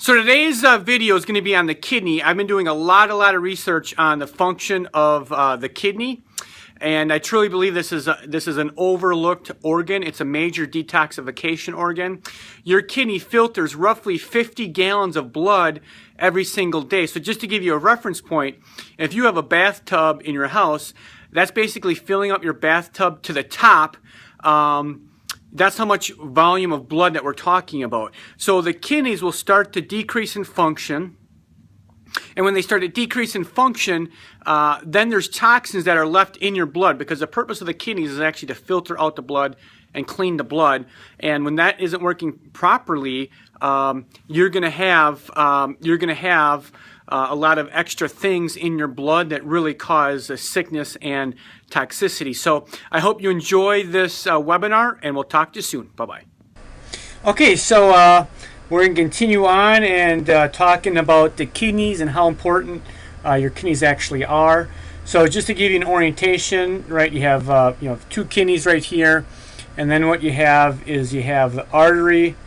So today's video is going to be on the kidney. I've been doing a lot of research on the function of the kidney, and I truly believe this is an overlooked organ. It's a major detoxification organ. Your kidney filters roughly 50 gallons of blood every single day. So just to give you a reference point, if you have a bathtub in your house, that's basically filling up your bathtub to the top. That's how much volume of blood that we're talking about. So the kidneys will start to decrease in function. And when they start to decrease in function, then there's toxins that are left in your blood, because the purpose of the kidneys is actually to filter out the blood and clean the blood. And when that isn't working properly, you're going to have a lot of extra things in your blood that really cause sickness and toxicity. So I hope you enjoy this webinar, and we'll talk to you soon. Bye-bye. Okay, so we're going to continue on and talking about the kidneys and how important your kidneys actually are. So just to give you an orientation, right, you have two kidneys right here, and then what you have is you have the artery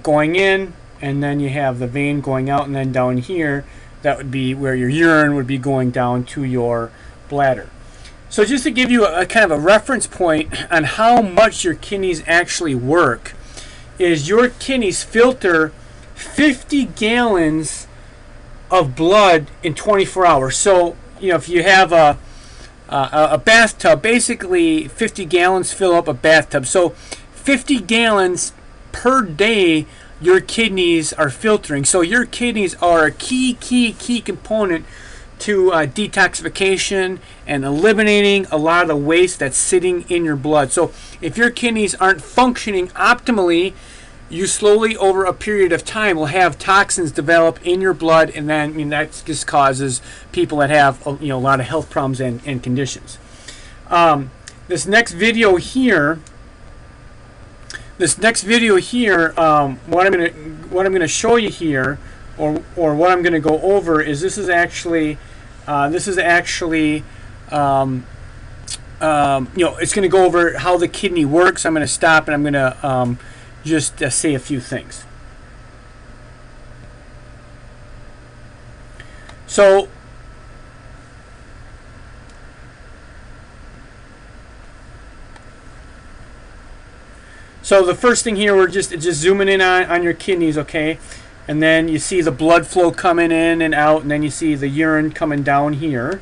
going in, and then you have the vein going out, and then down here that would be where your urine would be going down to your bladder. So just to give you a kind of a reference point on how much your kidneys actually work, is your kidneys filter 50 gallons of blood in 24 hours. So if you have a bathtub, basically 50 gallons fill up a bathtub. So 50 gallons per day your kidneys are filtering. So your kidneys are a key component to detoxification and eliminating a lot of the waste that's sitting in your blood. So if your kidneys aren't functioning optimally, you slowly over a period of time will have toxins develop in your blood, and then that just causes people that have a lot of health problems and conditions. This next video here, what I'm going to show you here, or what I'm going to go over, is this is actually it's going to go over how the kidney works. I'm going to stop and I'm going to just say a few things. So the first thing here, we're just zooming in on your kidneys, okay? And then you see the blood flow coming in and out, and then you see the urine coming down here.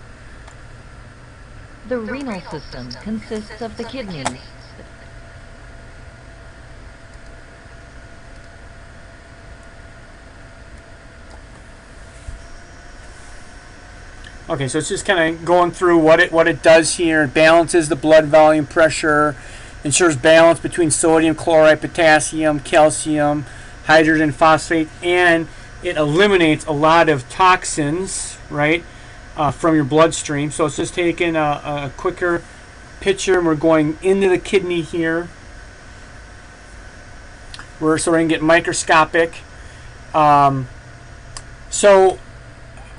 The renal system consists of the kidneys. Okay, so it's just kind of going through what it does here. It balances the blood volume pressure, ensures balance between sodium, chloride, potassium, calcium, hydrogen, phosphate, and it eliminates a lot of toxins, right, from your bloodstream. So it's just taking a quicker picture, and we're going into the kidney here. So we're going to get microscopic. So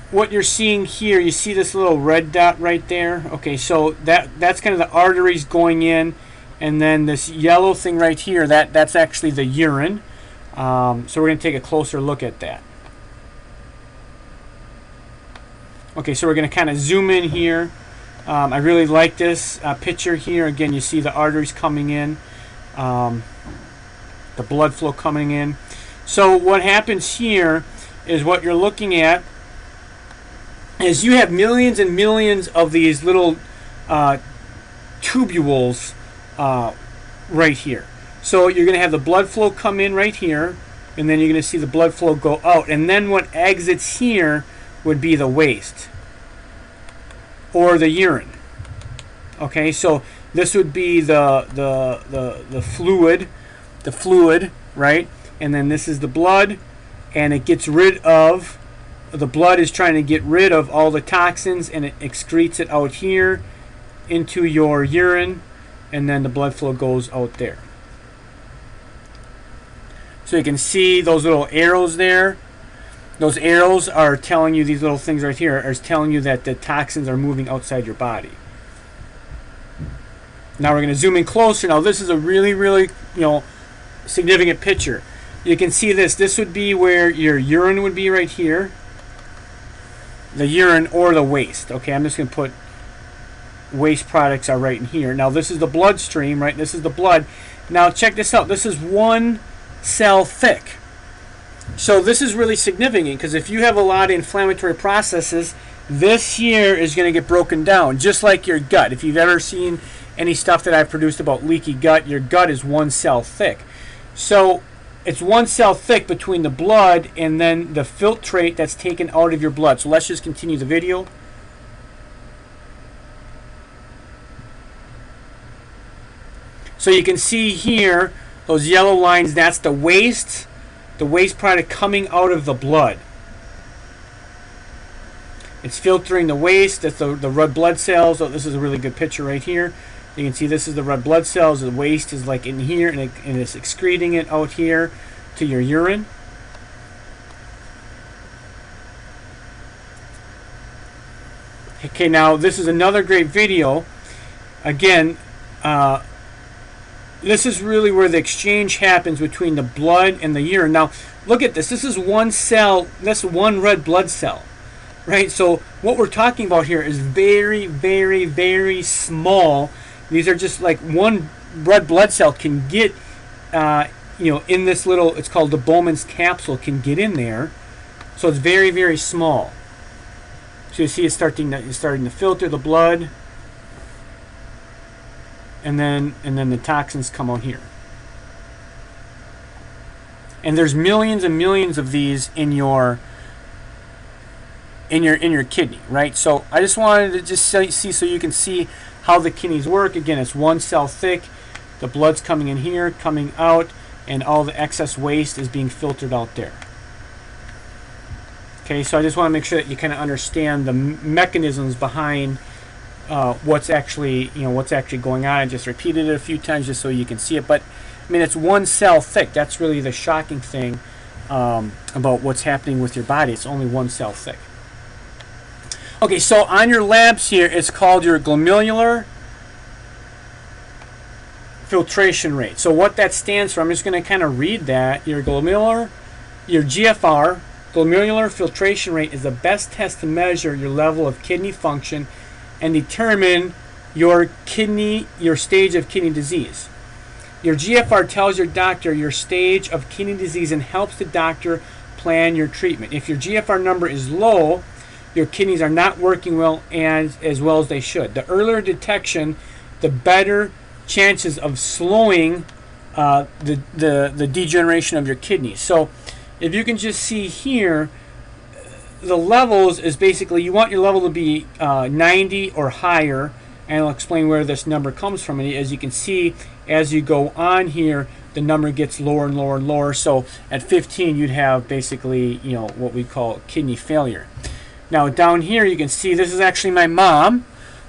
what you're seeing here, you see this little red dot right there? Okay, so that's kind of the arteries going in, and then this yellow thing right here, that's actually the urine. So we're going to take a closer look at that. Okay, so we're going to kind of zoom in here. I really like this picture here. Again, you see the arteries coming in, the blood flow coming in. So what happens here is, what you're looking at is you have millions and millions of these little tubules right here. So you're going to have the blood flow come in right here, and then you're going to see the blood flow go out, and then what exits here would be the waste or the urine. Okay, so this would be the fluid, right? And then this is the blood, and it gets rid of, the blood is trying to get rid of all the toxins, and it excretes it out here into your urine, and then the blood flow goes out there. So you can see those little arrows there. Those arrows are telling you, these little things right here are telling you that the toxins are moving outside your body. Now we're going to zoom in closer. Now this is a really significant picture. you can see this. This would be where your urine would be right here. The urine or the waste. Okay, I'm just going to put waste products are right in here. Now this is the bloodstream, right? This is the blood. Now check this out. This is 1 cell thick. So this is really significant because if you have a lot of inflammatory processes, this here is going to get broken down, just like your gut. If you've ever seen any stuff that I've produced about leaky gut, your gut is 1 cell thick. So it's 1 cell thick between the blood and then the filtrate that's taken out of your blood. So let's just continue the video. So you can see here, those yellow lines, that's the waste product coming out of the blood. It's filtering the waste. That's the red blood cells. Oh, this is a really good picture right here. You can see this is the red blood cells. The waste is like in here, and it's excreting it out here to your urine. Okay, now this is another great video. Again, this is really where the exchange happens between the blood and the urine. Now, look at this. This is 1 cell. That's 1 red blood cell. Right, so what we're talking about here is very, very, very small. These are just like 1 red blood cell can get, in this little, it's called the Bowman's capsule, can get in there. So it's very, very small. So you see it's starting to filter the blood, and then the toxins come out here. And there's millions and millions of these in your kidney, right? So I just wanted to just see so you can see how the kidneys work. Again, it's 1 cell thick. The blood's coming in here, coming out, and all the excess waste is being filtered out there. Okay, so I just want to make sure that you kind of understand the mechanisms behind what's actually going on. I just repeated it a few times just so you can see it. But I mean, it's 1 cell thick. That's really the shocking thing about what's happening with your body. It's only 1 cell thick. Okay, so on your labs here, it's called your glomerular filtration rate. So what that stands for, I'm just going to kind of read that. Your GFR, glomerular filtration rate, is the best test to measure your level of kidney function and determine your stage of kidney disease. Your GFR tells your doctor your stage of kidney disease and helps the doctor plan your treatment. If your GFR number is low, your kidneys are not working well and as well as they should. The earlier detection, the better chances of slowing the degeneration of your kidneys. So if you can just see here, the levels is basically you want your level to be 90 or higher, and I'll explain where this number comes from. And as you can see, as you go on here, the number gets lower and lower and lower. So at 15, you'd have basically what we call kidney failure. Now down here you can see this is actually my mom,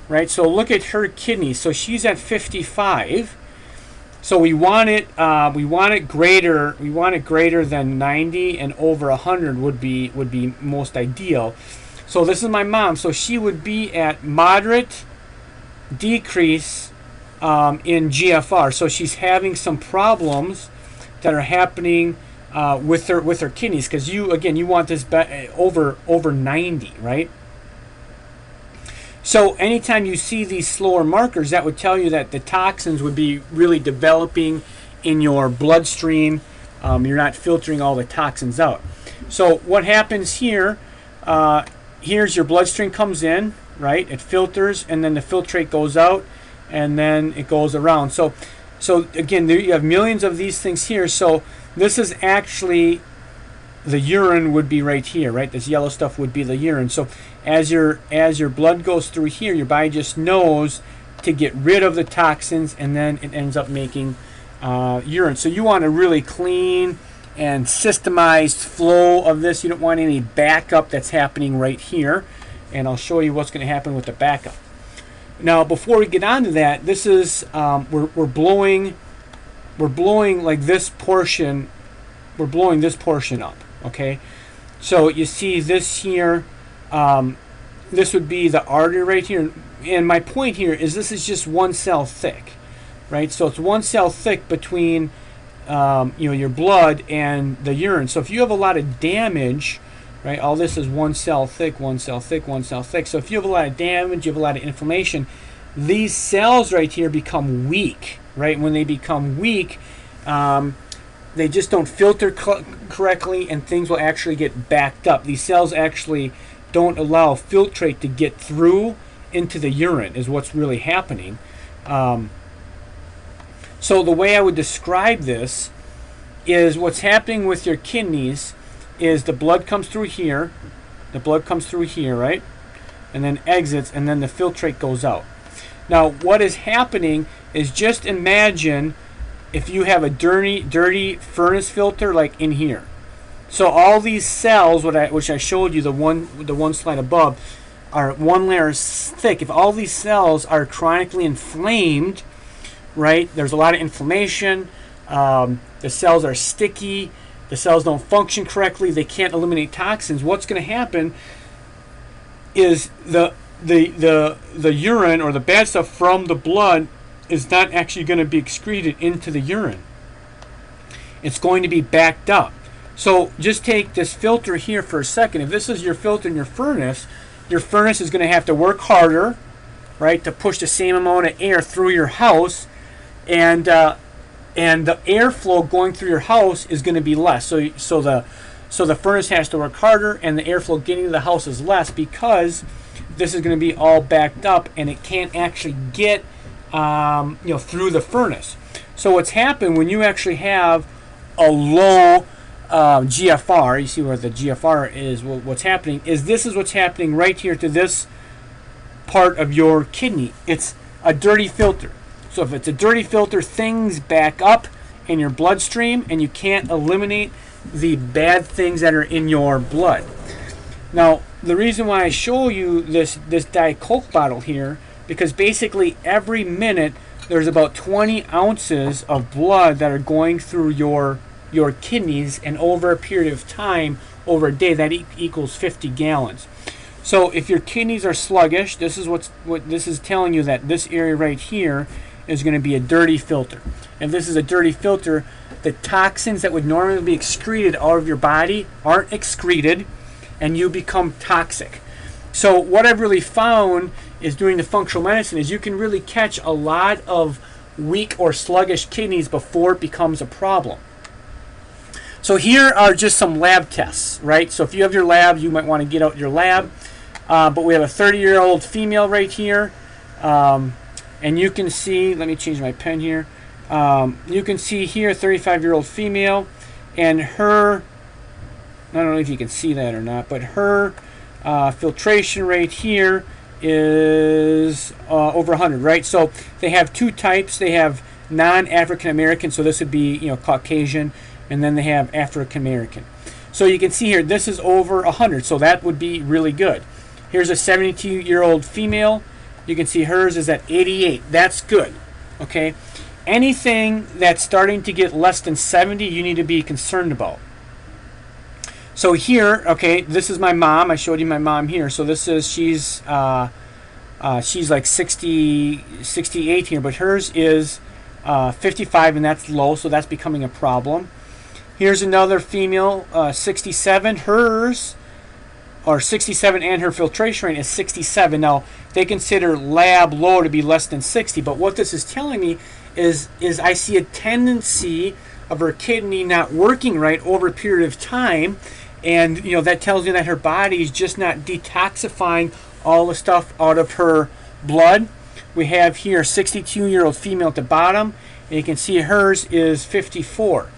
right? So look at her kidneys. So she's at 55. So we want it greater than 90, and over 100 would be most ideal. So this is my mom. So she would be at moderate decrease in GFR. So she's having some problems that are happening with her kidneys, because you want this over 90, right? So anytime you see these slower markers, that would tell you that the toxins would be really developing in your bloodstream. You're not filtering all the toxins out. So what happens here, here's your bloodstream comes in, right? It filters, and then the filtrate goes out, and then it goes around. So again, there you have millions of these things here. So this is actually the urine would be right here, right? This yellow stuff would be the urine. So as your blood goes through here, your body just knows to get rid of the toxins, and then it ends up making urine. So you want a really clean and systemized flow of this. You don't want any backup that's happening right here, and I'll show you what's going to happen with the backup. Now, before we get on to that, this is we're blowing like this portion. We're blowing this portion up. Okay, so you see this here. This would be the artery right here, and my point here is this is just 1 cell thick, right? So it's 1 cell thick between your blood and the urine. So if you have a lot of damage, right, all this is one cell thick, one cell thick, one cell thick. So if you have a lot of damage, you have a lot of inflammation, these cells right here become weak, right? When they become weak, they just don't filter correctly, and things will actually get backed up. These cells actually don't allow filtrate to get through into the urine is what's really happening. So the way I would describe this is what's happening with your kidneys is the blood comes through here, right? And then exits, and then the filtrate goes out. Now what is happening is, just imagine if you have a dirty furnace filter like in here. So all these cells, which I showed you the one slide above, are one layer thick. If all these cells are chronically inflamed, right, there's a lot of inflammation, the cells are sticky, the cells don't function correctly, they can't eliminate toxins, what's going to happen is the urine or the bad stuff from the blood is not actually going to be excreted into the urine. It's going to be backed up. So just take this filter here for a second. If this is your filter in your furnace is going to have to work harder, right, to push the same amount of air through your house, and the airflow going through your house is going to be less. So the furnace has to work harder, and the airflow getting to the house is less, because this is going to be all backed up, and it can't actually get through the furnace. So what's happened when you actually have a low GFR, you see where the GFR is, what's happening is this is what's happening right here to this part of your kidney. It's a dirty filter. So if it's a dirty filter, things back up in your bloodstream, and you can't eliminate the bad things that are in your blood. Now, the reason why I show you this Diet Coke bottle here, because basically every minute there's about 20 ounces of blood that are going through your kidneys, and over a period of time, over a day, that equals 50 gallons. So if your kidneys are sluggish, this is what this is telling you, that this area right here is going to be a dirty filter. If this is a dirty filter, the toxins that would normally be excreted out of your body aren't excreted, and you become toxic. So what I've really found is, doing the functional medicine, is you can really catch a lot of weak or sluggish kidneys before it becomes a problem. So here are just some lab tests, right? So if you have your lab, you might want to get out your lab. But we have a 30-year-old female right here. And you can see, let me change my pen here. You can see here, 35-year-old female, and her, I don't know if you can see that or not, but her filtration rate here is over 100, right? So they have two types. They have non-African American, so this would be Caucasian, and then they have African American. So you can see here, this is over 100, so that would be really good. Here's a 72-year-old female. You can see hers is at 88. That's good. Okay. Anything that's starting to get less than 70, you need to be concerned about. So here, okay, this is my mom. I showed you my mom here. So this is, she's like 60, 68 here, but hers is 55, and that's low, so that's becoming a problem. Here's another female, 67. Hers, or 67, and her filtration rate is 67. Now, they consider lab low to be less than 60, but what this is telling me is I see a tendency of her kidney not working right over a period of time, and that tells me that her body is just not detoxifying all the stuff out of her blood. We have here a 62-year-old female at the bottom, and you can see hers is 54.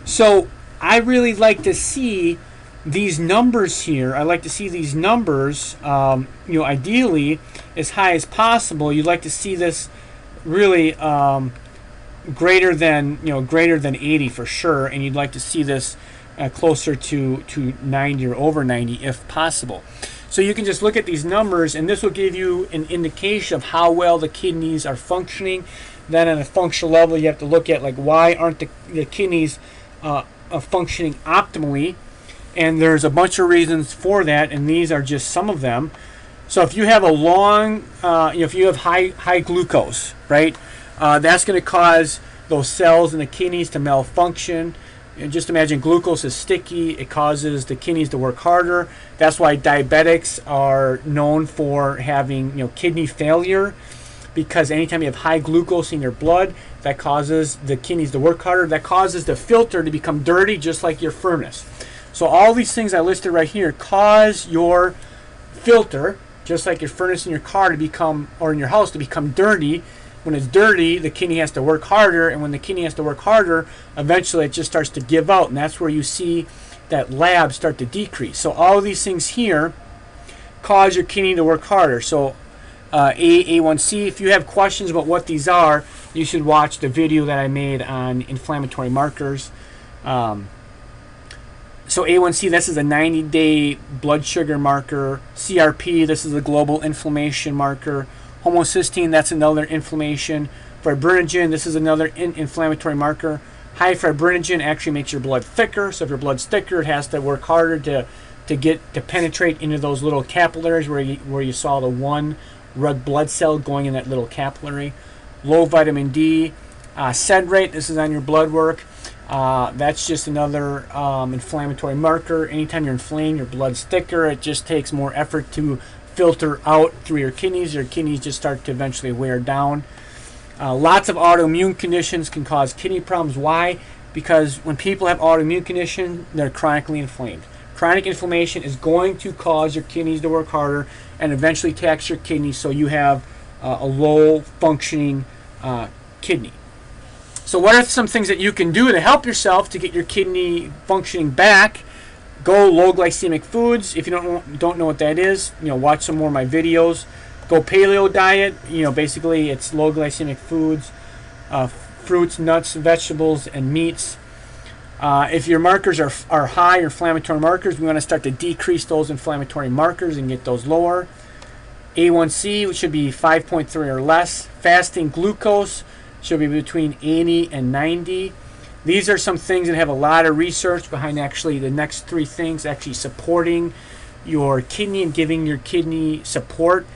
So I really like to see these numbers here. I like to see these numbers, ideally as high as possible. You'd like to see this really greater than 80 for sure, and you'd like to see this closer to 90 or over 90 if possible. So you can just look at these numbers, and this will give you an indication of how well the kidneys are functioning. Then on a functional level, you have to look at, like, why aren't the kidneys functioning optimally? And there's a bunch of reasons for that, and these are just some of them. So if you have a long, if you have high glucose, right, that's going to cause those cells in the kidneys to malfunction. And just imagine glucose is sticky. It causes the kidneys to work harder. That's why diabetics are known for having, kidney failure, because anytime you have high glucose in your blood, that causes the kidneys to work harder. That causes the filter to become dirty, just like your furnace. So all these things I listed right here cause your filter, just like your furnace in your car to become, or in your house, to become dirty. When it's dirty, the kidney has to work harder, and when the kidney has to work harder, eventually it just starts to give out, and that's where you see that lab start to decrease. So all of these things here cause your kidney to work harder. So A1C, if you have questions about what these are, you should watch the video that I made on inflammatory markers. So A1C, this is a 90-day blood sugar marker. CRP, this is a global inflammation marker. Homocysteine, that's another inflammation. Fibrinogen, this is another inflammatory marker. High fibrinogen actually makes your blood thicker. So if your blood's thicker, it has to work harder to penetrate into those little capillaries where you saw the one red blood cell going in that little capillary. Low vitamin D. Cedrate, this is on your blood work. That's just another inflammatory marker. Anytime you're inflamed, your blood's thicker. It just takes more effort to filter out through your kidneys. Your kidneys just start to eventually wear down. Lots of autoimmune conditions can cause kidney problems. Why? Because when people have autoimmune condition, they're chronically inflamed. Chronic inflammation is going to cause your kidneys to work harder and eventually tax your kidneys, so you have a low functioning kidney. So what are some things that you can do to help yourself to get your kidney functioning back? Go low glycemic foods. If you don't know what that is, watch some more of my videos. Go paleo diet. Basically it's low glycemic foods, fruits, nuts, vegetables, and meats. If your markers are high, your inflammatory markers, we want to start to decrease those inflammatory markers and get those lower. A1C, which should be 5.3 or less. Fasting glucose should be between 80 and 90. These are some things that have a lot of research behind actually the next three things actually supporting your kidney and giving your kidney support.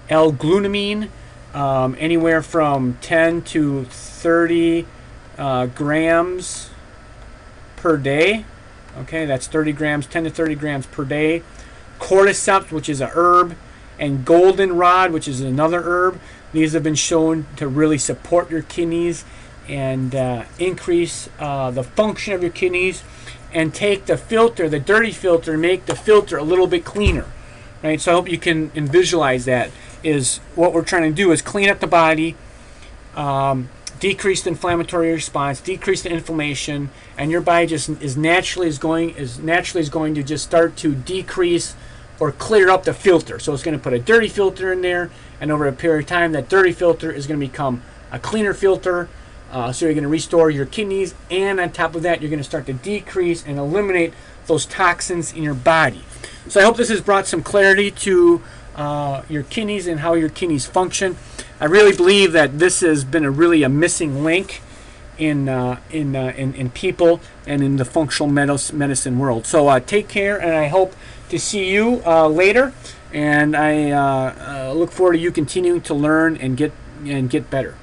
L-glutamine, anywhere from 10 to 30 grams per day. Okay, that's 30 grams, 10 to 30 grams per day. Cordyceps, which is a herb, and goldenrod, which is another herb. These have been shown to really support your kidneys and increase the function of your kidneys, and take the filter, the dirty filter, and make the filter a little bit cleaner. Right? So I hope you can visualize that. Is what we're trying to do is clean up the body, decrease the inflammatory response, decrease the inflammation, and your body just is naturally going to just start to decrease or clear up the filter. So it's going to put a dirty filter in there, and over a period of time, that dirty filter is going to become a cleaner filter. So you're going to restore your kidneys, and on top of that, you're going to start to decrease and eliminate those toxins in your body. So I hope this has brought some clarity to your kidneys and how your kidneys function. I really believe that this has been a missing link in people and in the functional medicine world. So take care, and I hope to see you later. And I look forward to you continuing to learn and get better.